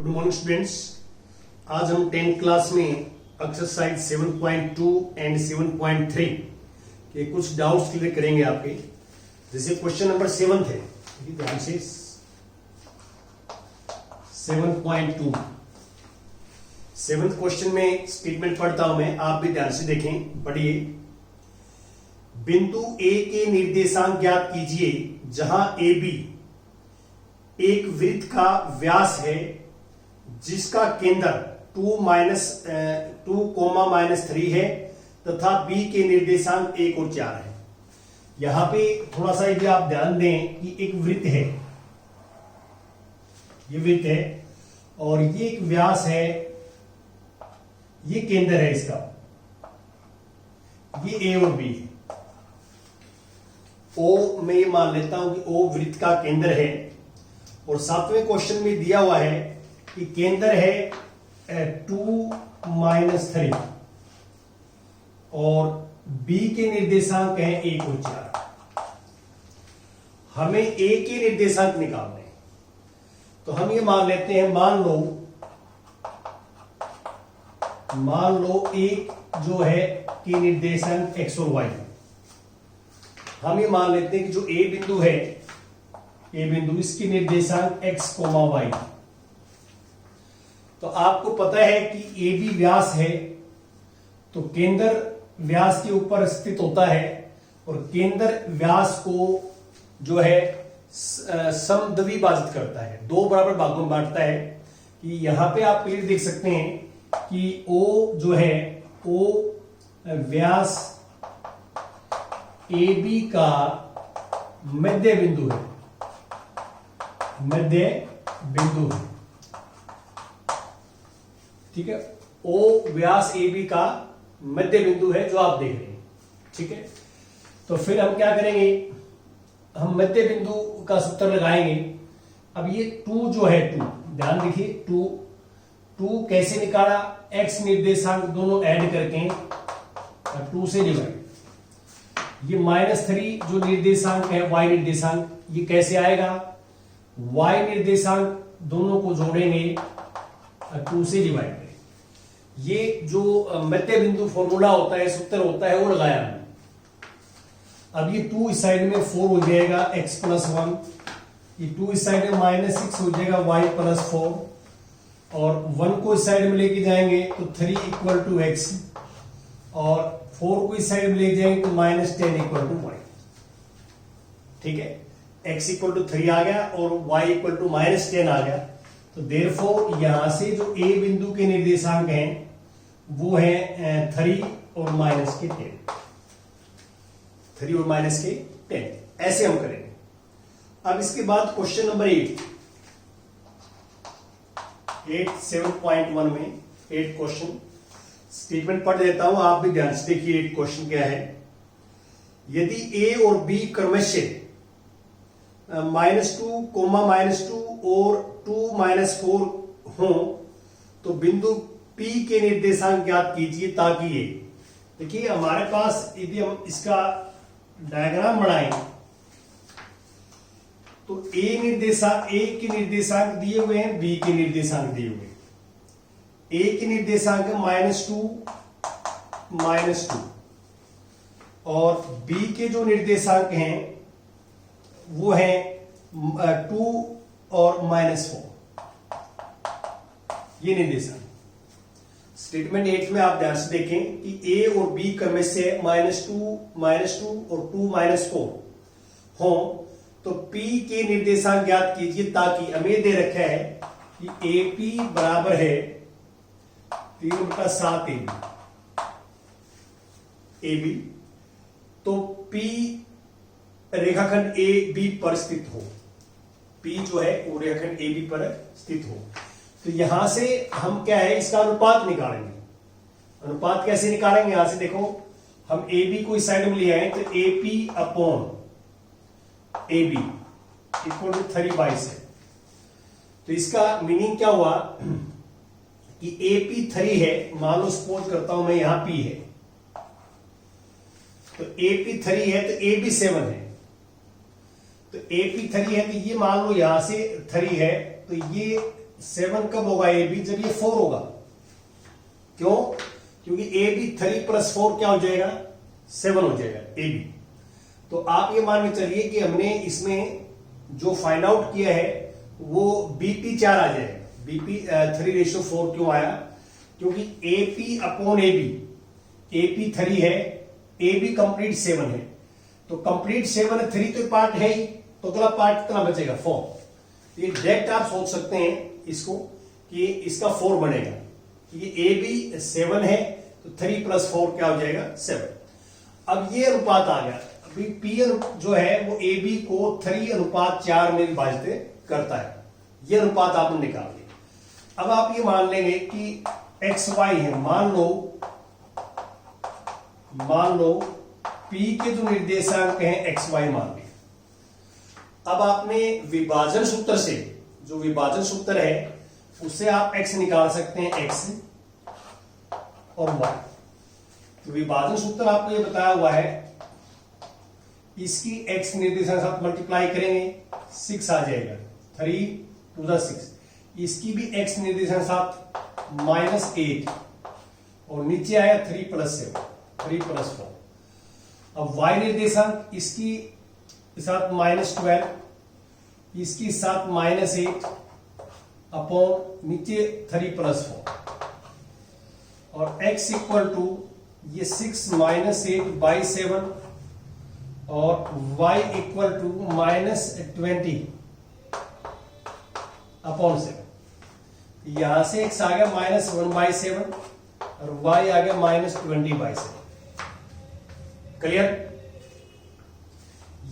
Good morning students. आज हम 10th class में एक्सरसाइज 7.2 एंड 7.3 के कुछ डाउट्स क्लियर करेंगे आपके। जैसे क्वेश्चन नंबर 7 है, ध्यान से 7.2 7th क्वेश्चन में स्टेटमेंट पढ़ता हूं मैं, आप भी ध्यान से देखें, पढ़िए। बिंदु ए के निर्देशांक ज्ञात कीजिए जहां ए बी एक वृत्त का व्यास है जिसका केंद्र 2-3 है तथा बी के निर्देशांक 1 और 4 है। यहां पे थोड़ा सा यदि आप ध्यान दें कि एक वृत्त है, ये वृत्त है और ये एक व्यास है, ये केंद्र है इसका, ये ए और बी है। ओ मैं ये मान लेता हूं कि ओ वृत्त का केंद्र है और 7वें क्वेश्चन में दिया हुआ है कि केंद्र है 2-3 और बी के निर्देशांक है 1 और 4। हमें ए के निर्देशांक निकालने हैं, तो हम ये मान लेते हैं, मान लो ए जो है कि निर्देशांक x और y है। हम ये मान लेते हैं कि जो ए बिंदु है, ए बिंदु इसकी निर्देशांक x, y। तो आपको पता है कि ए बी व्यास है तो केंद्र व्यास के ऊपर स्थित होता है और केंद्र व्यास को जो है समद्विभाजित करता है, 2 बराबर भागों में बांटता है। कि यहां पे आप क्लियर देख सकते हैं कि O जो है, O व्यास ए बी का मध्य बिंदु है, मध्य बिंदु है, ठीक है। ओ व्यास ए बी का मध्य बिंदु है जो आप देख रहे हैं, ठीक है। तो फिर हम क्या करेंगे, हम मध्य बिंदु का सूत्र लगाएंगे। अब ये 2 जो है, 2 ध्यान देखिए, 2 कैसे निकाला, x निर्देशांक दोनों ऐड करके 2 से डिवाइड। ये -3 जो निर्देशांक है, y निर्देशांक, ये कैसे आएगा, y निर्देशांक दोनों को जोड़ेंगे 2 से डिवाइड करें। ये जो मध्य बिंदु फॉर्मूला होता है, सूत्र होता है, वो लगाया हमने। अब ये 2 इस साइड में 4 हो जाएगा x + 1, ये 2 इस साइड में -6 हो जाएगा y + 4 और 1 को इस साइड में लेके जाएंगे तो 3 = x और 4 को इस साइड में ले जाएंगे तो -10 = y, ठीक है। x = 3 आ गया और y = -10 आ गया। तो देयरफॉर यहां से जो ए बिंदु के निर्देशांक हैं वो है 3 और -10, 3 और -10, ऐसे हम करेंगे। अब इसके बाद क्वेश्चन नंबर 8 7.1 में 8 क्वेश्चन स्टेटमेंट पढ़ देता हूं, आप भी ध्यान से देखिए 8 क्वेश्चन क्या है। यदि ए और बी क्रमशः -2, -2 और 2-4 हो तो बिंदु P के निर्देशांक ज्ञात कीजिए ताकि ये, देखिए हमारे पास यदि हम इसका डायग्राम बनाएं तो A के निर्देशांक दिए हुए हैं, B के निर्देशांक दिए हुए हैं। A के निर्देशांक -2 और B के जो निर्देशांक हैं वो है 2 और -4, ये निर्देशांक। स्टेटमेंट 8 में आप ध्यान से देखें कि A और B क्रम से -2 और 2-4 हो तो P के निर्देशांक ज्ञात कीजिए ताकि हमें दे रखा है कि AP बराबर है 3/7 AB, तो P रेखाखंड AB पर स्थित हो, P जो है वो रेखाखंड AB पर स्थित हो। तो यहां से हम क्या है, इसका अनुपात निकालेंगे। अनुपात कैसे निकालेंगे, यहां से देखो, हम AB को इस साइड में ले आए तो AP/AB = 3/7। तो इसका मीनिंग क्या हुआ कि AP 3 है, मान लो सपोज करता हूं मैं यहां P है, तो AP 3 है तो AB 7 है, तो AP 3 है तो ये मान लो यहां से 3 है तो ये 7 कब होगा ए बी? जब ये 4 होगा। क्यों? क्योंकि ए बी 3 + 4 क्या हो जाएगा? 7 हो जाएगा ए बी। तो आप ये मान के चलिए कि हमने इसमें जो फाइंड आउट किया है वो बीपी 4 आ जाएगा। बीपी 3:4 क्यों आया? क्योंकि एपी अपॉन एबी, एपी 3 है, एबी कंप्लीट 7 है। तो कंप्लीट 7 है, 3 तो पार्ट है ही, तो अगला पार्ट कितना बचेगा? 4। ये डायरेक्ट आप सोच सकते हैं इसको कि इसका 4 बनेगा। ये ए बी 7 है तो 3 + 4 क्या हो जाएगा? 7। अब ये अनुपात आ गया। अभी पी जो है वो ए बी को 3:4 में विभाजित करता है। ये अनुपात आपने निकाल लिया। अब आप ये मान लेंगे कि एक्स वाई है। मान लो पी के जो निर्देशांक हैं एक्स वाई मान लिया। अब आपने विभाजन सूत्र से, जो विभाजन सूत्र है उससे आप x निकाल सकते हैं, x और y। तो विभाजन सूत्र आपको ये बताया हुआ है, इसकी x निर्देशांक साथ मल्टीप्लाई करेंगे 6 आ जाएगा, 3 × 6। इसकी भी x निर्देशांक साथ -8 और नीचे आया 3 + 7, 3 + 4। अब y निर्देशांक इसकी साथ -12, इसकी साथ -8 अपॉन नीचे 3 + 4 और x = ये 6 - 8/7 और y = -20 अपॉन 7। यहां से x आ गया -1/7 और y आ गया -20/7। क्लियर?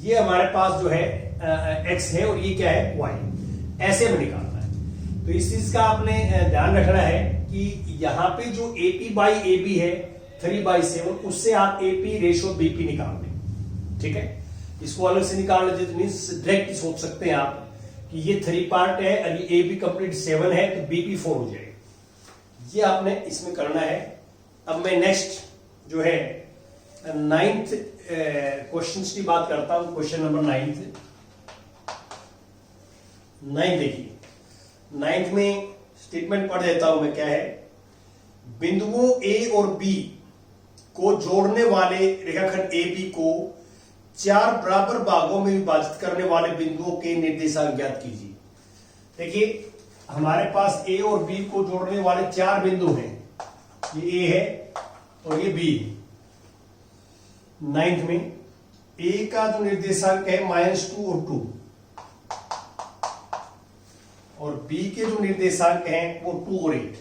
ये हमारे पास जो है x है और ये क्या है? y। ऐसे में निकालना है। तो इस चीज का आपने ध्यान रखना है कि यहां पे जो AP/AB है 3/7, उससे आप AP/BP निकाल लें। ठीक है? इसको अलग से निकालना मीन्स डायरेक्ट सोच सकते हैं आप कि ये 3 पार्ट है और ये AB कंप्लीट 7 है तो BP 4 हो जाएगा। ये आपने इसमें करना है। अब मैं नेक्स्ट जो है 9th क्वेश्चन की बात करता हूं। क्वेश्चन नंबर 9 देखिए। 9th में स्टेटमेंट पढ़ देता हूं मैं। क्या है? बिंदुओं A और B को जोड़ने वाले रेखाखंड AB को 4 बराबर भागों में विभाजित करने वाले बिंदुओं के निर्देशांक ज्ञात कीजिए। देखिए हमारे पास A और B को जोड़ने वाले 4 बिंदु हैं। ये A है और ये B है। 9th में A का जो निर्देशांक है -2 और 2 और B के जो निर्देशांक हैं वो 2 और 8।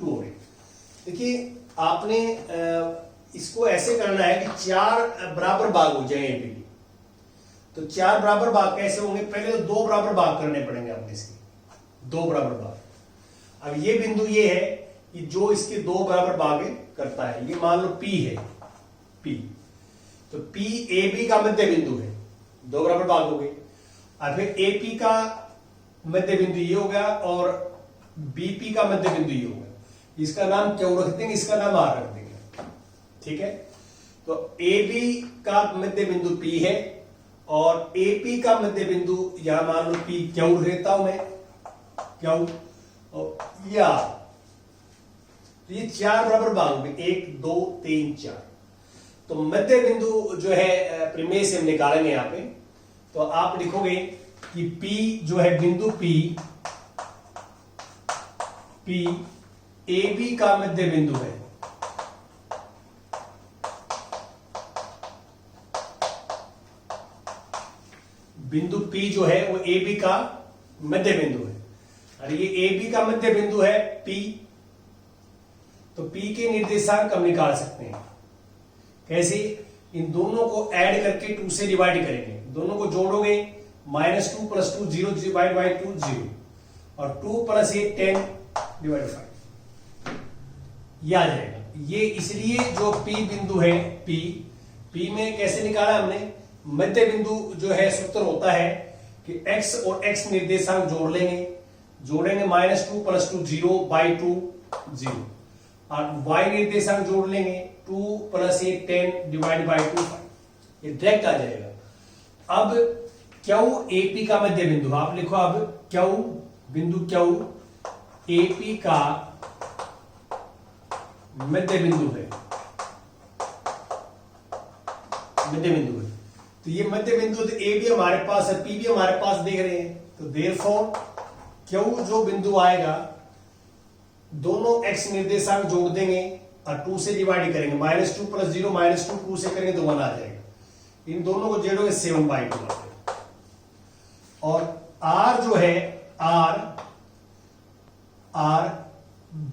2 और 8। देखिए आपने इसको ऐसे करना है कि 4 बराबर भाग हो जाए AB। तो 4 बराबर भाग कैसे होंगे? पहले तो 2 बराबर भाग करने पड़ेंगे आपने इसके, 2 बराबर भाग। अब ये बिंदु ये है कि जो इसके 2 बराबर भाग करता है। ये मान लो P है, P। तो P AB का मध्य बिंदु है, 2 बराबर भाग हो गए। और फिर AP का मध्य बिंदु ये हो गया और BP का मध्य बिंदु ये हो गया। इसका नाम क्या रख देंगे? इसका नाम R रख देंगे। ठीक है? तो AB का मध्य बिंदु P है और AP का मध्य बिंदु यहां मान लो P क्यू रहता हूं मैं, क्यू और या तो ये 4 बराबर भाग में 1 2 3 4। तो मध्य बिंदु जो है प्रमेय से हम निकालेंगे यहां पे। तो आप लिखोगे कि P जो है बिंदु P AB का मध्य बिंदु है। बिंदु P जो है वो AB का मध्य बिंदु है और ये AB का मध्य बिंदु है P। तो P के निर्देशांक हम निकाल सकते हैं। कैसे? इन दोनों को ऐड करके 2 से डिवाइड करेंगे। दोनों को जोड़ोगे -2 + 2 0 / 2 0 और 2 + 8 10 / 5 ये आ जाएगा। ये इसलिए जो P बिंदु है P में कैसे निकाला हमने? मध्य बिंदु जो है सूत्र होता है कि x और x निर्देशांक जोड़ेंगे -2 + 2 0/2 0 और y निर्देशांक जोड़ लेंगे 2 + 8 10 / 2 5। ये डायरेक्ट आ जाएगा। अब क्यू एपी का मध्य बिंदु, आप लिखो अब क्यू बिंदु, क्यू एपी का मध्य बिंदु है, मध्य बिंदु है। तो ये मध्य बिंदु, तो ए भी हमारे पास है, पी भी हमारे पास देख रहे हैं, तो देयरफॉर क्यू जो बिंदु आएगा, दोनों एक्स निर्देशांक जोड़ देंगे और 2 से डिवाइड करेंगे, -2 + 0 -2 2 से करेंगे तो 1 आ जाएगा। इन दोनों को जोड़ोगे 7/2 और आर जो है, आर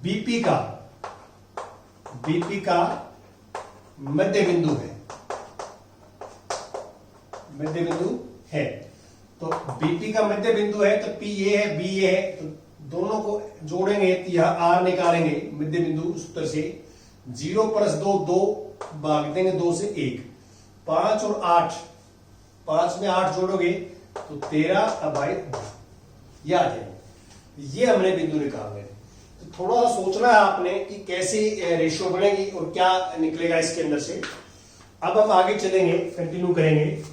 बीपी का मध्य बिंदु है, मध्य बिंदु है। तो बीपी का मध्य बिंदु है, तो पी ये है, बी ये है, तो दोनों को जोड़ेंगे तो यह आर निकालेंगे मध्य बिंदु सूत्र से। 0 + 2 2 भाग देंगे 2 से 1, 5 और 8, 5 में 8 जोड़ोगे तो 13/2 ये आ जाएगा। ये हमने बिंदु निकालने। तो थोड़ा सा सोचना है आपने कि कैसे रेशियो बनेगी और क्या निकलेगा इसके अंदर से। अब हम आगे चलेंगे, कंटिन्यू करेंगे।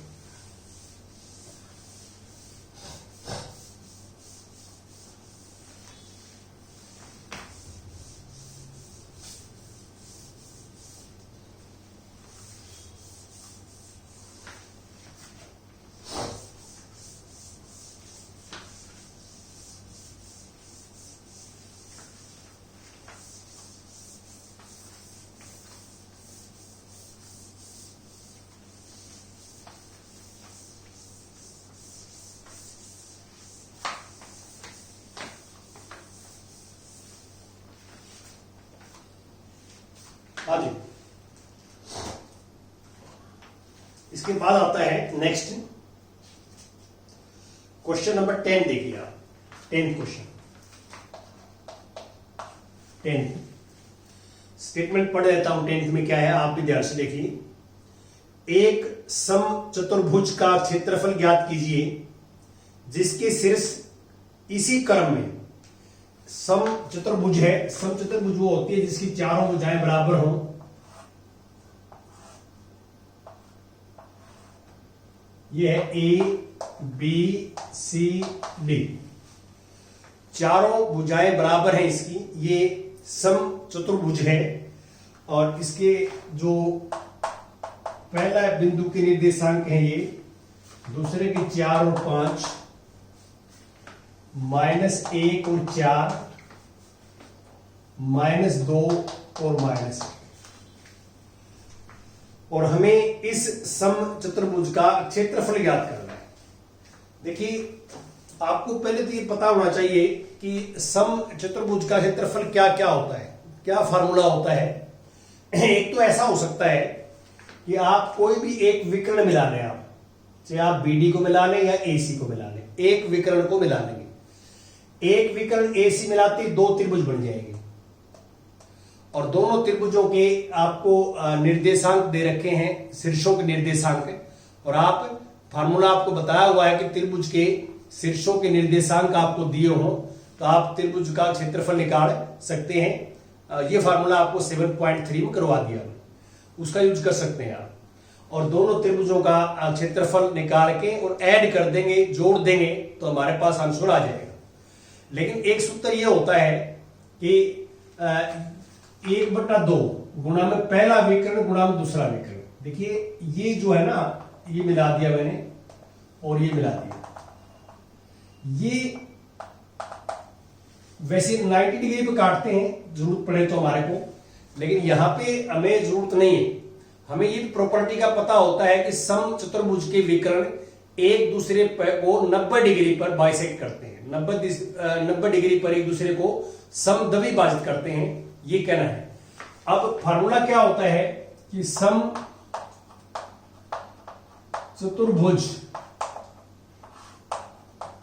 हाँ जी, इसके बाद आता है नेक्स्ट क्वेश्चन नंबर 10। देखिए आप 10th क्वेश्चन, 10th स्टेटमेंट पढ़ देता हूं। 10th में क्या है आप भी ध्यान से देखिए। एक समचतुर्भुज का क्षेत्रफल ज्ञात कीजिए जिसके शीर्ष इसी क्रम में, समचतुर्भुज है, समचतुर्भुज वो होती है जिसकी चारों भुजाएं बराबर हों, ये है ए बी सी डी, चारों भुजाएं बराबर हैं इसकी, ये समचतुर्भुज है। और इसके जो पहला बिंदु के निर्देशांक है ये, दूसरे के 4 और 5, -1 और 4, -2 और -1। और हमें इस समचतुर्भुज का क्षेत्रफल ज्ञात करना है। देखिए आपको पहले तो ये पता होना चाहिए कि समचतुर्भुज का क्षेत्रफल क्या क्या होता है, क्या फार्मूला होता है। एक तो ऐसा हो सकता है कि आप कोई भी एक विकर्ण मिला लें, आप चाहे आप बीडी को मिला लें या एसी को मिला लें, एक विकर्ण को मिला लेंगे। एक विकर्ण एसी मिलाते 2 त्रिभुज बन जाएंगे और दोनों त्रिभुजों के आपको निर्देशांक दे रखे हैं, शीर्षों के निर्देशांक, और आप फार्मूला आपको बताया हुआ है कि त्रिभुज के शीर्षों के निर्देशांक आपको दिए हो तो आप त्रिभुज का क्षेत्रफल निकाल सकते हैं। ये फार्मूला आपको 7.3 में करवा दिया, उसका यूज कर सकते हैं आप। और दोनों त्रिभुजों का क्षेत्रफल निकाल के और ऐड कर देंगे, जोड़ देंगे तो हमारे पास आंसर आ जाएगा। लेकिन एक सूत्र यह होता है कि 1/2 गुणा में पहला विकर्ण गुणा में दूसरा विकर्ण। देखिए ये जो है ना, ये मिला दिया मैंने और ये मिला दिया। ये वैसे 90 डिग्री पे काटते हैं जरूरत पड़े तो हमारे को, लेकिन यहां पे हमें जरूरत नहीं है। हमें ये प्रॉपर्टी का पता होता है कि समचतुर्भुज के विकर्ण एक दूसरे को 90 डिग्री पर बाइसेक्ट करते हैं, 90 डिग्री पर एक दूसरे को समद्वि बाधित करते हैं, ये कहना है। अब फार्मूला क्या होता है कि समचतुर्भुज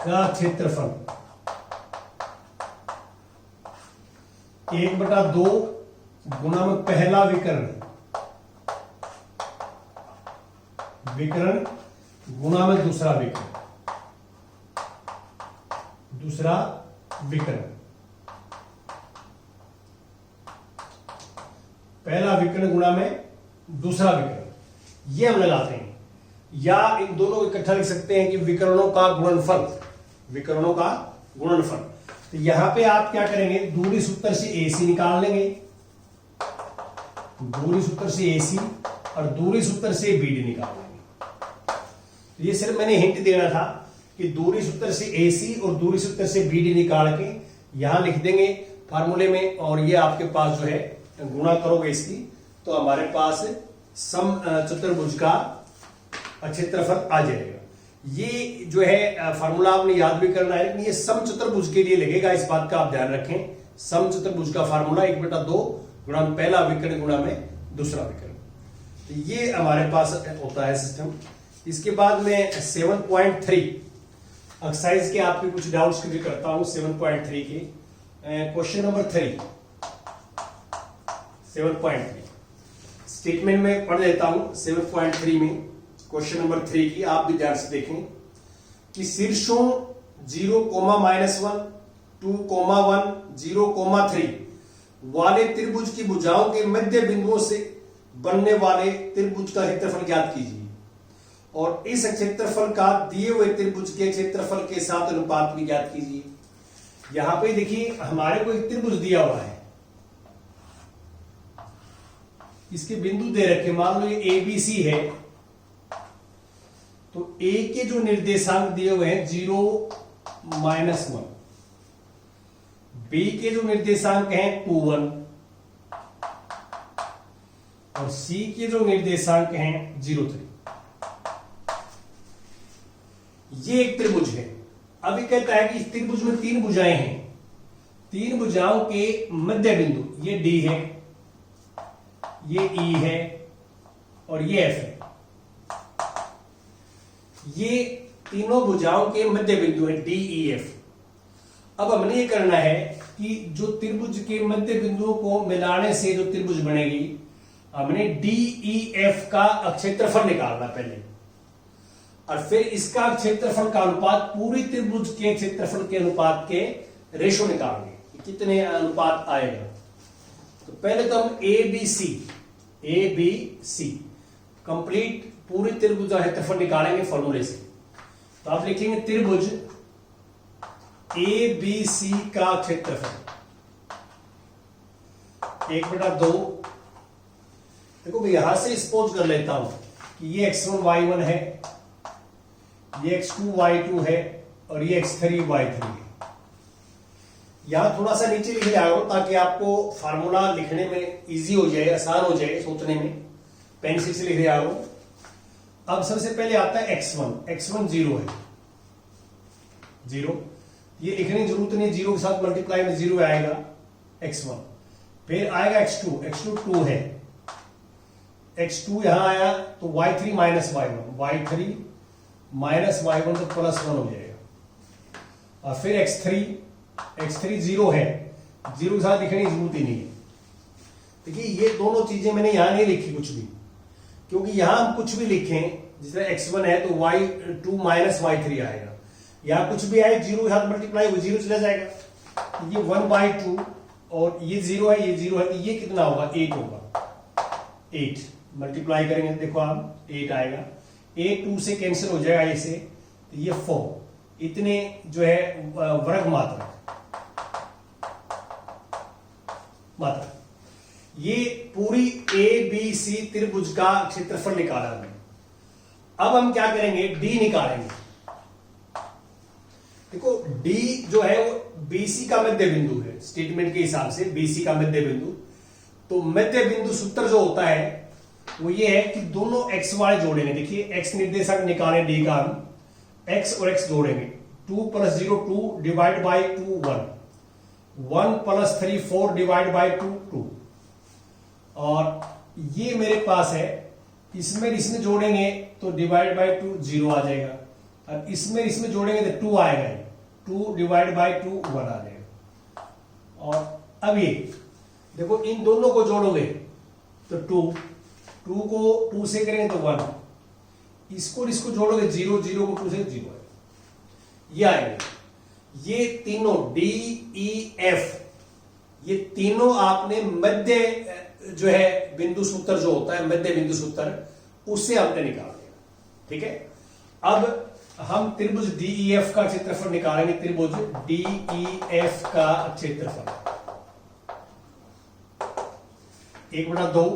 का क्षेत्रफल 1/2 गुणा में पहला विकर्ण गुणा में दूसरा विकर्ण, पहला विकर्ण गुणा में दूसरा विकर्ण, ये हम लगाते हैं। या इन दोनों को इकट्ठा लिख सकते हैं कि विकर्णों का गुणनफल, विकर्णों का गुणनफल। तो यहां पे आप क्या करेंगे, दूरी सूत्र से AC निकाल लेंगे, दूरी सूत्र से AC और दूरी सूत्र से BD निकाल लेंगे। ये सिर्फ मैंने हिंट देना था कि दूरी सूत्र से AC और दूरी सूत्र से BD निकाल के यहां लिख देंगे फार्मूले में, और ये आपके पास जो है गुणा करोगे इसकी, तो हमारे पास सम चतुर्भुज का क्षेत्रफल आ जाएगा। ये जो है फार्मूला आपने याद भी करना है, लेकिन ये सम चतुर्भुज के लिए लगेगा, इस बात का आप ध्यान रखें। सम चतुर्भुज का फार्मूला 1/2 गुणा पहला विकर्ण गुणा में दूसरा विकर्ण। तो ये हमारे पास होता है सिस्टम। इसके बाद में 7.3 एक्सरसाइज के आपके कुछ डाउट्स भी करता हूं। 7.3 के क्वेश्चन नंबर 3, 7.3 स्टेटमेंट में पढ़ देता हूं। 7.3 में क्वेश्चन नंबर 3 की आप भी ध्यान से देखें कि शीर्षों 0,-1, 2,1, 0,3 वाले त्रिभुज की भुजाओं के मध्य बिंदुओं से बनने वाले त्रिभुज का क्षेत्रफल ज्ञात कीजिए, और इस क्षेत्रफल का दिए हुए त्रिभुज के क्षेत्रफल के साथ अनुपात भी ज्ञात कीजिए। यहां पे देखिए हमारे को एक त्रिभुज दिया हुआ है, इसके बिंदु दे रखे, मान लो ये ABC है, तो A के जो निर्देशांक दिए हुए हैं 0-1, B के जो निर्देशांक हैं 2-1, और C के जो निर्देशांक हैं 0-3। ये एक त्रिभुज है। अभी कहता है कि इस त्रिभुज में 3 भुजाएं हैं, 3 भुजाओं के मध्य बिंदु ये D है, ये E है और ये F है। ये तीनों भुजाओं के मध्य बिंदु है DEF। अब हमने ये करना है कि जो त्रिभुज के मध्य बिंदुओं को मिलाने से जो त्रिभुज बनेगी, हमने DEF का क्षेत्रफल निकालना पहले, और फिर इसका क्षेत्रफल का अनुपात पूरी त्रिभुज के क्षेत्रफल के अनुपात के रेशो निकालेंगे, कितने अनुपात आएगा। तो पहले तो हम ABC कंप्लीट पूरी त्रिभुज का क्षेत्रफल निकालेंगे फॉर्मूले से। तो आप लिखेंगे त्रिभुज ABC का क्षेत्रफल 1/2। देखो मैं यहां से स्पोज कर लेता हूं कि ये x1 y1 है, ये x2 y2 है और ये x3 y3 है। यहां थोड़ा सा नीचे लिख लिया करो ताकि आपको फार्मूला लिखने में इजी हो जाए, आसान हो जाए सोचने में। पेंसिल से लिख लिया करो। अब सबसे पहले आता है x1 0 है, 0 ये लिखने की जरूरत नहीं, 0 के साथ मल्टीप्लाई में 0 आएगा x1। फिर आएगा x2 2 है, x2 यहां आया तो y3 माइनस y1 तो +1 हो जाएगा। और फिर x3 0 है, 0 के साथ लिखने की जरूरत ही नहीं है। देखिए ये दोनों चीजें मैंने यहां नहीं लिखी कुछ भी, क्योंकि यहां हम कुछ भी लिखें, जिसमें x1 है तो y2 माइनस y3 आएगा। यहां कुछ भी आए 0 के साथ मल्टीप्लाई हो 0 चला जाएगा। ये 1/2 और ये 0 है, ये 0 है, तो ये कितना होगा 8 होगा। 8 मल्टीप्लाई करेंगे, देखो आप 8 आएगा, 8 2 से कैंसिल हो जाएगा इसे, तो ये 4 इतने जो है वर्ग मात्रा। ये पूरी ABC त्रिभुज का क्षेत्रफल निकाला हमने। अब हम क्या करेंगे, D निकालेंगे। देखो D जो है वो BC का मध्य बिंदु है, स्टेटमेंट के हिसाब से BC का मध्य बिंदु। तो मध्य बिंदु सूत्र जो होता है वो ये है कि दोनों x y जोड़ेंगे। देखिए x निर्देशांक निकालें D का, हम x और x जोड़ेंगे। 2 + 0 2 डिवाइड बाई 2 1, 1 + 3 4 डिवाइड बाई 2 2। और ये मेरे पास है, इसमें जोड़ेंगे तो डिवाइड बाई 2 0 आ जाएगा, और इसमें जोड़ेंगे तो 2 आएगा, 2 डिवाइड बाई 2 1 आ जाएगा। और अब ये देखो इन दोनों को जोड़ोगे तो 2 को 2 से करेंगे तो 1, इसको जोड़ोगे 0 0 को 2 से 0 है, ये आएंगे। ये तीनों DEF, ये तीनों आपने मध्य जो है बिंदु सूत्र जो होता है, मध्य बिंदु सूत्र, उससे आपने निकाल दिया। ठीक है। अब हम त्रिभुज DEF का क्षेत्रफल निकालेंगे। त्रिभुज DEF का क्षेत्रफल 1/2।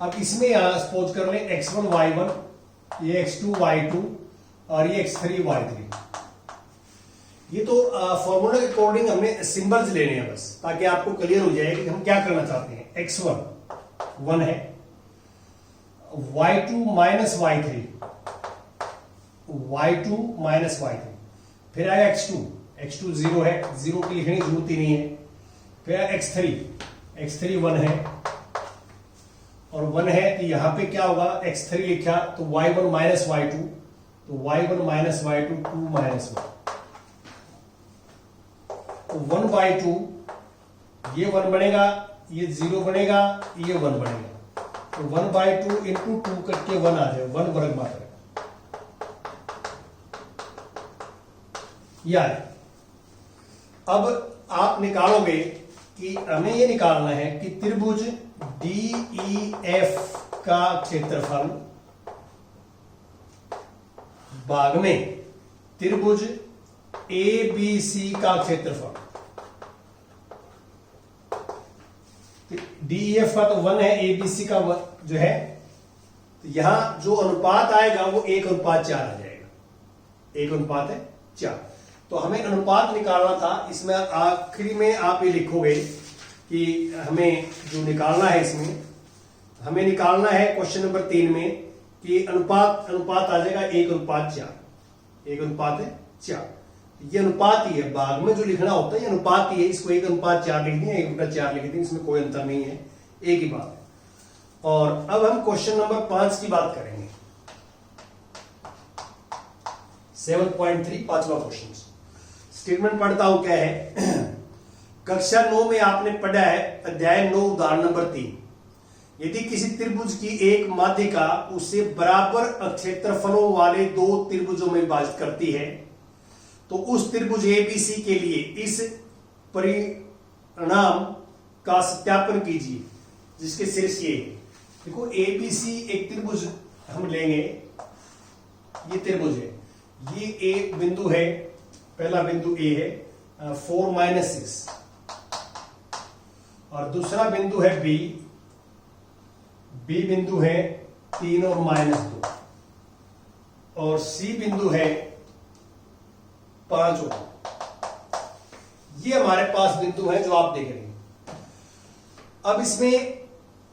अब इसमें सपोज कर लें x1 y1, ये x2 y2 और ये x3 y3। ये तो फॉर्मूला के अकॉर्डिंग हमने सिंबल्स लेने हैं बस, ताकि आपको क्लियर हो जाए कि हम क्या करना चाहते हैं। x1 1 है, y2 minus y3, y2 minus y3, फिर आएगा x2 0 है, 0 की लिखने की जरूरत ही नहीं है। फिर x3 1 है और 1 है, तो यहां पे क्या होगा, x3 लिखा तो y1 माइनस y2, तो y1 माइनस y2 2 माइनस 1, तो 1/2, ये 1 बनेगा, ये 0 बनेगा, ये 1 बनेगा, तो 1/2 इंटू 2 करके 1 आ जाए, 1 वर्ग मात्रा यार। अब आप निकालोगे कि हमें ये निकालना है कि त्रिभुज DEF का क्षेत्रफल भाग में त्रिभुज ABC का क्षेत्रफल। DEF का तो 1 है, ABC का जो है, तो यहां जो अनुपात आएगा वो 1:4 आ जाएगा, 1:4। तो हमें अनुपात निकालना था। इसमें आखिरी में आप ये लिखोगे कि हमें जो निकालना है, इसमें हमें निकालना है क्वेश्चन नंबर 3 में कि अनुपात आ जाएगा 1:4, 1:4। ये अनुपात ही है, भाग में जो लिखना होता है ये अनुपात ही है। इसको 1:4 लिख दिया, 1/4 लिख दिया, इसमें कोई अंतर नहीं है, एक ही बात है। और अब हम क्वेश्चन नंबर 5 की बात करेंगे। 7.3 पांचवा क्वेश्चन। स्टेटमेंट पढ़ता हूं, क्या है। कक्षा 9 में आपने पढ़ा है अध्याय 9 उदाहरण नंबर 3। यदि किसी त्रिभुज की एक माध्यिका उसे बराबर क्षेत्रफलों वाले 2 त्रिभुजों में विभाजित करती है, तो उस त्रिभुज ABC के लिए इस परिणाम का सत्यापन कीजिए, जिसके शीर्ष ये देखो। ABC एक त्रिभुज हम लेंगे, ये त्रिभुज है, ये एक बिंदु है, पहला बिंदु A है 4 - 6, और दूसरा बिंदु है B बिंदु है 3 और -2, और C बिंदु है 5 और 2। ये हमारे पास बिंदु है जो आप देख रहे हैं। अब इसमें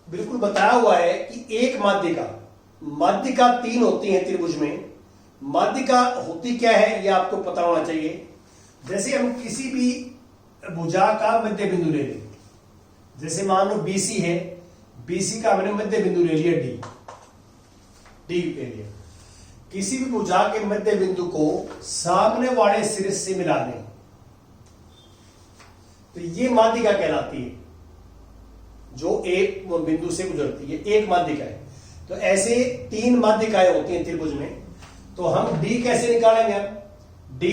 बिल्कुल बताया हुआ है कि एक माध्यिका 3 होती है त्रिभुज में। माध्यिका होती क्या है ये आपको पता होना चाहिए। जैसे हम किसी भी भुजा का मध्य बिंदु ले लें, जैसे मान लो BC है, BC का हमने मध्य बिंदु ले लिया D ले लिया। किसी भी भुजा के मध्य बिंदु को सामने वाले सिरे से मिला दें, तो ये माध्यिका कहलाती है, जो एक बिंदु से गुजरती है, एक माध्यिका है। तो ऐसे 3 माध्यिकाएं होती हैं त्रिभुज में। तो हम D कैसे निकालेंगे? हम D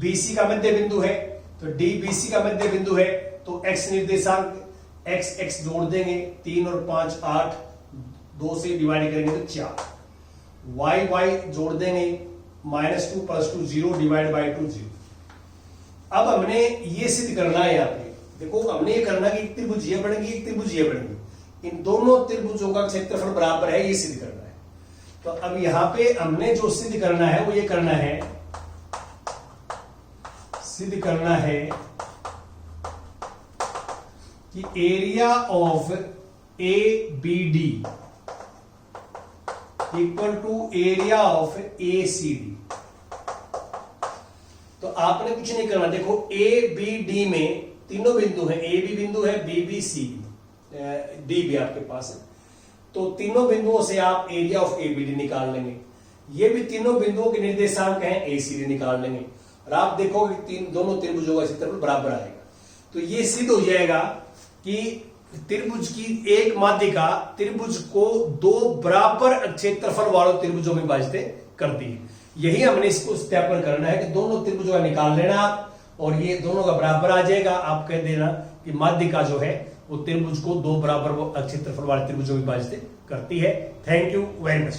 BC का मध्य बिंदु है, तो D BC का मध्य बिंदु है, तो x निर्देशांक x जोड़ देंगे, 3 और 5 8, 2 से डिवाइड करेंगे तो 4, y जोड़ देंगे, -2 + 2 0 डिवाइड बाई 2 0। अब हमने ये सिद्ध करना है। यहाँ पे देखो, हमने ये करना कि एक त्रिभुज ये बनेगी, एक त्रिभुज ये बनेगी, इन दोनों त्रिभुजों का क्षेत्रफल बराबर है, ये सिद्ध करना है। तो अब यहां पे हमने जो सिद्ध करना है वो ये करना है, सिद्ध करना है कि area of ABD equal to area of ACD। तो आपने कुछ नहीं करना। देखो ABD में तीनों बिंदु हैं, AB बिंदु है, BB CB D भी आपके पास है। तो तीनों बिंदुओं से आप एरिया ऑफ ABD निकाल लेंगे। ये भी तीनों बिंदुओं के निर्देशांक हैं, ACD निकाल लेंगे, और आप देखोगे दोनों त्रिभुजों का क्षेत्रफल बराबर आएगा। तो ये सिद्ध हो जाएगा कि त्रिभुज की एक माध्यिका त्रिभुज को 2 बराबर क्षेत्रफल वालों त्रिभुजों में विभाजित करती है। यही हमने इसको सत्यापन करना है कि दोनों त्रिभुजों का निकाल लेना आप, और ये दोनों का बराबर आ जाएगा। आप कह देना कि माध्यिका जो है वो त्रिभुज को 2 बराबर क्षेत्रफल वाले त्रिभुजों में विभाजित करती है। Thank you very much.